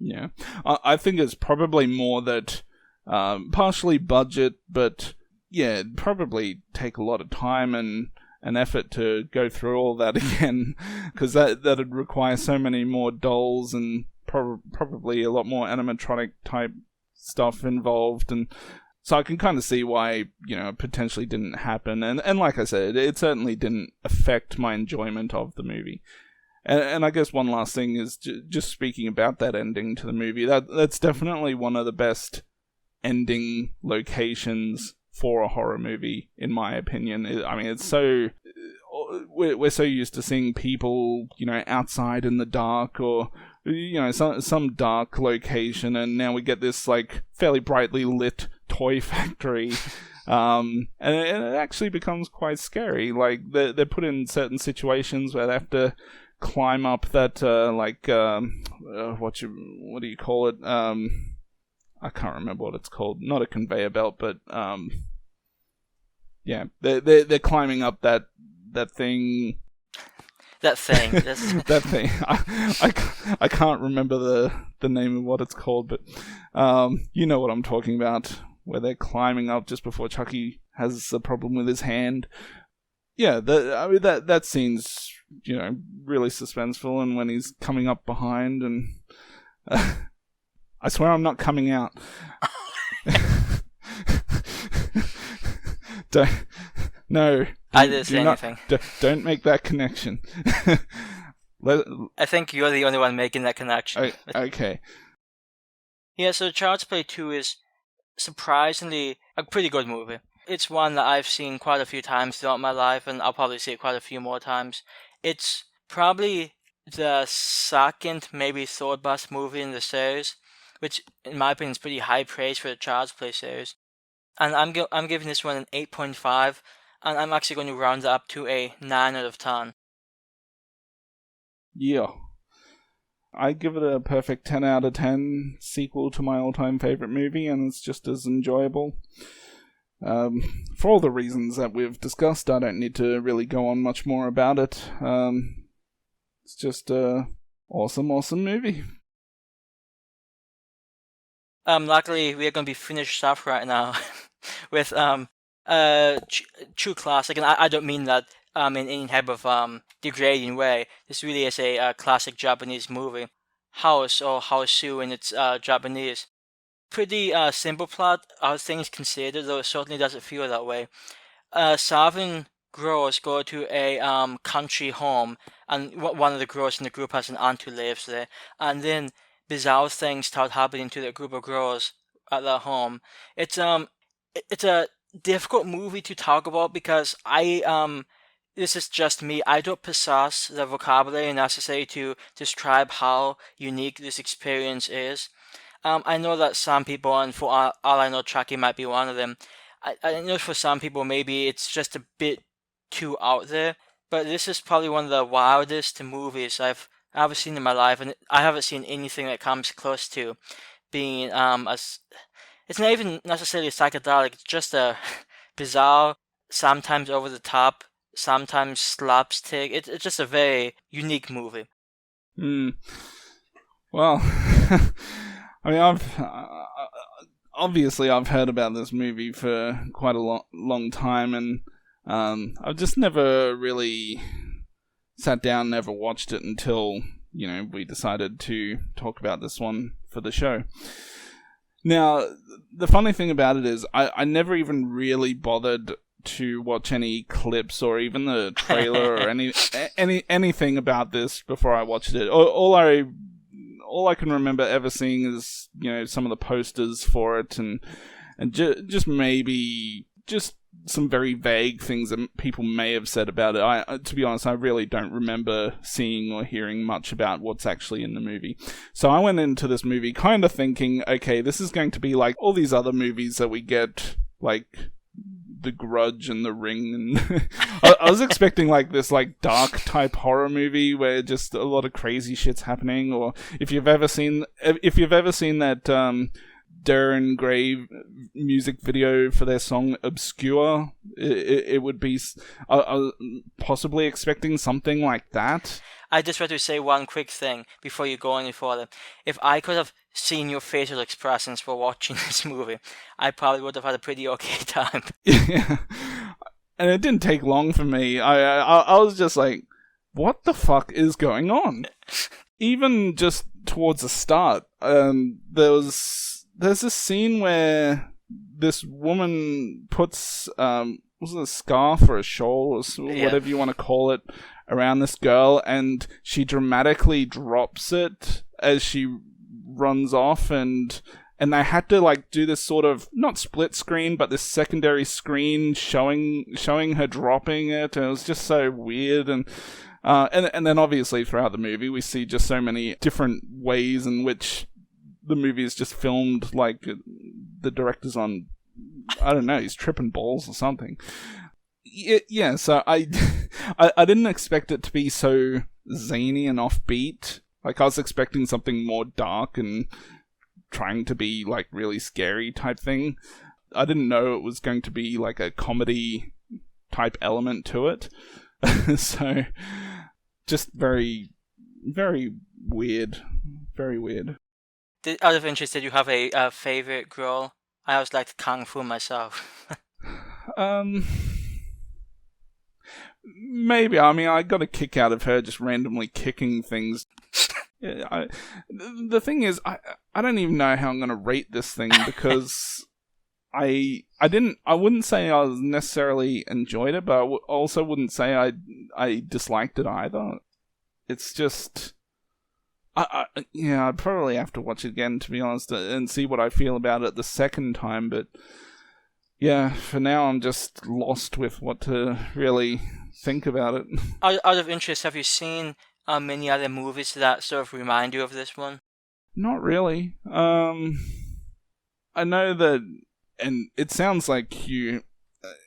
Yeah. I think it's probably more that partially budget, but yeah, it'd probably take a lot of time and effort to go through all that again, because that'd require so many more dolls and probably a lot more animatronic type stuff involved. And so I can kind of see why, it potentially didn't happen. And like I said, it certainly didn't affect my enjoyment of the movie. And I guess one last thing is just speaking about that ending to the movie. That's definitely one of the best ending locations for a horror movie, in my opinion. I mean, it's so... We're so used to seeing people, outside in the dark or... some dark location, and now we get this fairly brightly lit toy factory, and it actually becomes quite scary. Like they're put in certain situations where they have to climb up that what do you call it? I can't remember what it's called. Not a conveyor belt, but yeah, they're climbing up that thing. That thing. That thing. I can't remember the name of what it's called, but you know what I'm talking about, where they're climbing up just before Chucky has a problem with his hand. Yeah, that scene's, really suspenseful, and when he's coming up behind, and I swear I'm not coming out. No. I didn't say anything. Don't make that connection. I think you're the only one making that connection. Okay. Yeah, so Child's Play 2 is surprisingly a pretty good movie. It's one that I've seen quite a few times throughout my life, and I'll probably see it quite a few more times. It's probably the second, maybe third best movie in the series, which in my opinion is pretty high praise for the Child's Play series. And I'm giving this one an 8.5, and I'm actually going to round it up to a 9 out of 10. Yeah. I give it a perfect 10 out of 10 sequel to my all-time favorite movie, and it's just as enjoyable. For all the reasons that we've discussed, I don't need to really go on much more about it. It's just a awesome movie. Luckily, we're going to be finished off right now with true classic, and I don't mean that in any type of degrading way. This really is a classic Japanese movie. House, or Houseu in its Japanese. Pretty simple plot, all things considered, though it certainly doesn't feel that way. 7 girls go to a country home, and one of the girls in the group has an aunt who lives there, and then bizarre things start happening to the group of girls at that home. It's a difficult movie to talk about because this is just me. I don't possess the vocabulary necessary to describe how unique this experience is. I know that some people, and for all I know, Chucky might be one of them. I know for some people maybe it's just a bit too out there, but this is probably one of the wildest movies I've ever seen in my life, and I haven't seen anything that comes close to being it's not even necessarily psychedelic. It's just a bizarre, sometimes over the top, sometimes slapstick. It's just a very unique movie. Well, I mean, obviously I've heard about this movie for quite a long time, and I've just never really sat down, never watched it until, we decided to talk about this one for the show. Now, the funny thing about it is I never even really bothered to watch any clips or even the trailer or anything about this before I watched it. All I can remember ever seeing is, some of the posters for it and just maybe some very vague things that people may have said about it. To be honest, I really don't remember seeing or hearing much about what's actually in the movie. So I went into this movie kind of thinking, okay, this is going to be like all these other movies that we get, like The Grudge and The Ring, and I was expecting like this like dark type horror movie where just a lot of crazy shit's happening. Or if you've ever seen that Darren Gray music video for their song Obscure, it would be I was possibly expecting something like that. I just want to say one quick thing before you go any further. If I could have seen your facial expressions while watching this movie, I probably would have had a pretty okay time. Yeah. And it didn't take long for me. I was just like, what the fuck is going on? Even just towards the start, there's this scene where this woman puts was it a scarf or a shawl or whatever you want to call it around this girl, and she dramatically drops it as she runs off, and they had to like do this sort of not split screen but this secondary screen showing her dropping it, and it was just so weird. And then obviously throughout the movie we see just so many different ways in which the movie is just filmed, like the director's on, I don't know, he's tripping balls or something. Yeah, so I didn't expect it to be so zany and offbeat. Like, I was expecting something more dark and trying to be, like, really scary type thing. I didn't know it was going to be, like, a comedy type element to it. So, just very, very weird. Very weird. Out of interest, did you have a favorite girl? I always liked Kung Fu myself. Maybe. I mean, I got a kick out of her just randomly kicking things. The thing is, I don't even know how I'm going to rate this thing, because I wouldn't say I necessarily enjoyed it, but I also wouldn't say I disliked it either. it's just... I'd probably have to watch it again, to be honest, and see what I feel about it the second time, but yeah, for now I'm just lost with what to really think about it. Out of interest, have you seen many other movies that sort of remind you of this one? Not really. I know that, and it sounds like you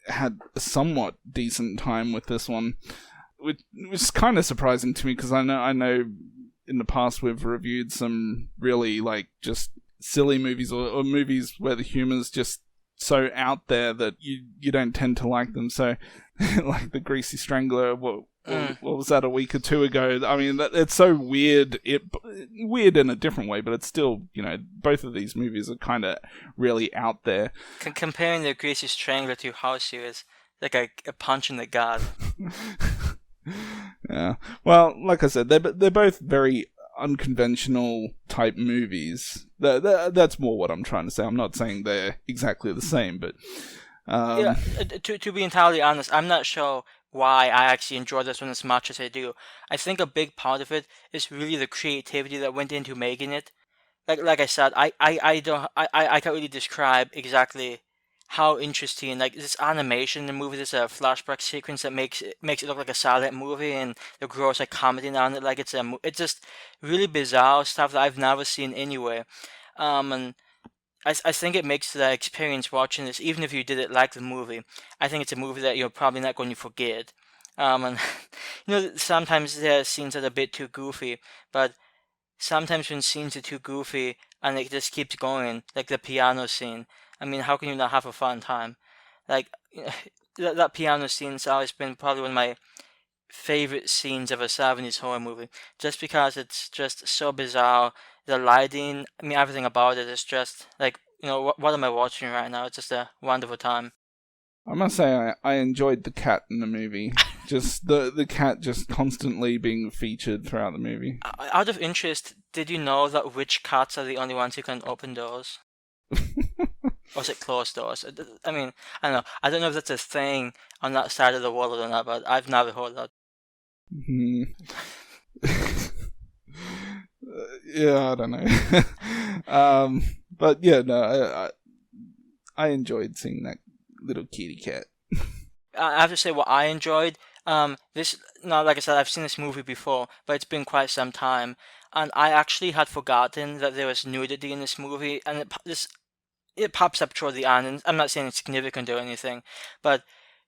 had a somewhat decent time with this one, which is kind of surprising to me, because I know in the past we've reviewed some really, like, just silly movies or movies where the humor's just so out there that you don't tend to like them. So, like the Greasy Strangler, what was that, a week or two ago? I mean, it's so weird. Weird in a different way, but it's still, both of these movies are kind of really out there. Comparing the Greasy Strangler to House is like a punch in the gut. Yeah. Well, like I said, they're both very unconventional type movies. That's more what I'm trying to say. I'm not saying they're exactly the same, but to be entirely honest, I'm not sure why I actually enjoy this one as much as I do. I think a big part of it is really the creativity that went into making it. Like I said, I can't really describe exactly how interesting, like, this animation in the movie. There's a flashback sequence that makes it look like a silent movie, and the girls are commenting on it like it's just really bizarre stuff that I've never seen anywhere. And I think it makes the experience watching this, even if you didn't like the movie, I think it's a movie that you're probably not going to forget. And sometimes there are scenes that are a bit too goofy, but sometimes when scenes are too goofy and it just keeps going, like the piano scene, I mean, how can you not have a fun time? Like, that piano scene's always been probably one of my favorite scenes of a 70s horror movie, just because it's just so bizarre. The lighting, I mean, everything about it is just like, what am I watching right now? It's just a wonderful time. I must say I enjoyed the cat in the movie. Just the cat just constantly being featured throughout the movie. Out of interest, did you know that witch cats are the only ones who can open doors? Or is it closed doors? I mean, I don't know. I don't know if that's a thing on that side of the world or not, but I've never heard that. Yeah, I don't know. But yeah, no, I enjoyed seeing that little kitty cat. I have to say what I enjoyed. Like I said, I've seen this movie before, but it's been quite some time, and I actually had forgotten that there was nudity in this movie, and it pops up toward the end, and I'm not saying it's significant or anything, but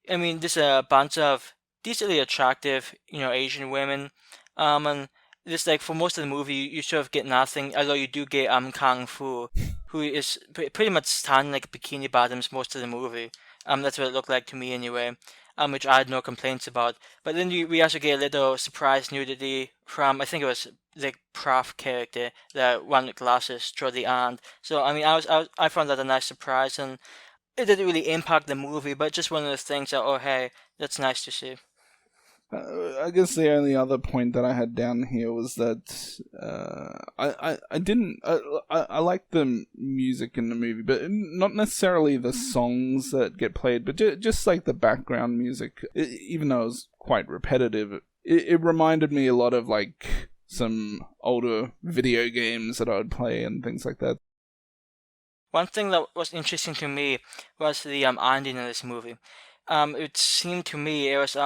I mean, there's a bunch of decently attractive, Asian women, and this, like, for most of the movie, you sort of get nothing, although you do get Kang Fu, who is pretty much standing like bikini bottoms most of the movie. That's what it looked like to me anyway, which I had no complaints about. But then we also get a little surprise nudity from, I think it was the prof character, the one with glasses, toward the end. So I mean, I found that a nice surprise, and it didn't really impact the movie, but just one of those things that, oh hey, that's nice to see. I guess the only other point that I had down here was that I didn't I like the music in the movie, but not necessarily the songs that get played, but just like the background music. Even though it was quite repetitive, it reminded me a lot of like some older video games that I would play and things like that. One thing that was interesting to me was the ending of this movie. It seemed to me it was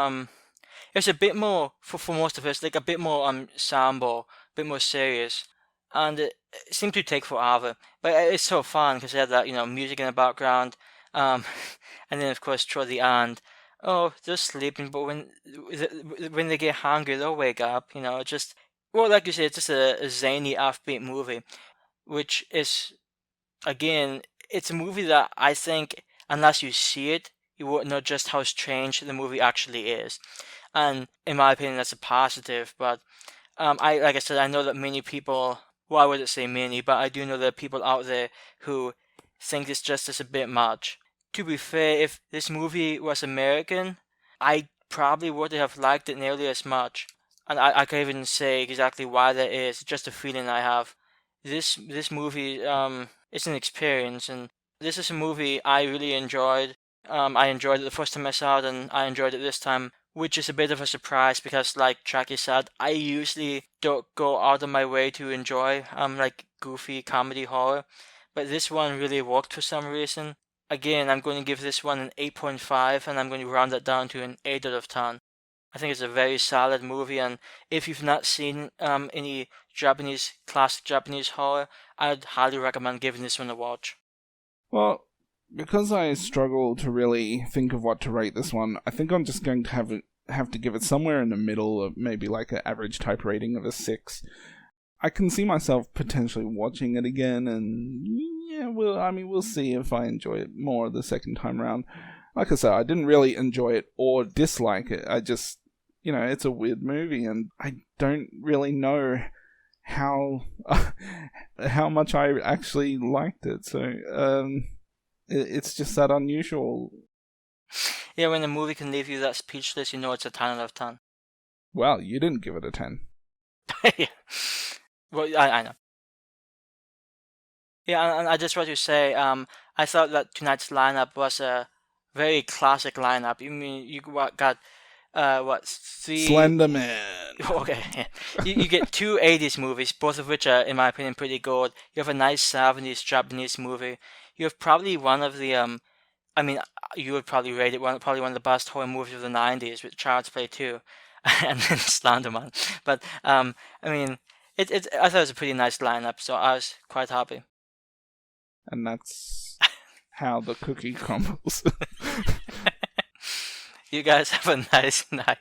a bit more, for most of us, like a bit more somber, a bit more serious, and it seemed to take forever. But it's so fun because they had that music in the background, and then of course toward the end, oh, they're sleeping, but when they get hungry, they'll wake up. Just, well, like you said, it's just a zany, offbeat movie, which is, again, it's a movie that I think unless you see it, you won't know just how strange the movie actually is. And in my opinion, that's a positive. But like I said, I know that many people, well, I wouldn't say many, but I do know there are people out there who think this just is a bit much. To be fair, if this movie was American, I probably wouldn't have liked it nearly as much. And I can't even say exactly why that is, just a feeling I have. This movie is an experience, and this is a movie I really enjoyed. I enjoyed it the first time I saw it, and I enjoyed it this time which is a bit of a surprise because, like Chucky said, I usually don't go out of my way to enjoy like goofy comedy horror, but this one really worked for some reason. Again, I'm going to give this one an 8.5, and I'm going to round it down to an 8 out of 10. I think it's a very solid movie, and if you've not seen any classic Japanese horror, I'd highly recommend giving this one a watch. Well, because I struggle to really think of what to rate this one, I think I'm just going to have to give it somewhere in the middle of maybe like an average type rating of a 6. I can see myself potentially watching it again, and yeah, we'll see if I enjoy it more the second time around. Like I said, I didn't really enjoy it or dislike it. I just, it's a weird movie, and I don't really know how much I actually liked it. So it's just that unusual. Yeah, when a movie can leave you that speechless, you know it's a 10 out of 10. Well, you didn't give it a 10. Yeah. Well, I know. Yeah, and I just want to say, I thought that tonight's lineup was a very classic lineup. You mean you got three Slender Man. Okay, yeah. You get 2 80s movies, both of which are, in my opinion, pretty good. You have a nice 70s Japanese movie. You have probably one of the I mean, you would probably rate it probably one of the best horror movies of the 90s with Child's Play 2, and then Slender Man. But I mean, I thought it was a pretty nice lineup, so I was quite happy. And that's how the cookie crumbles. You guys have a nice night.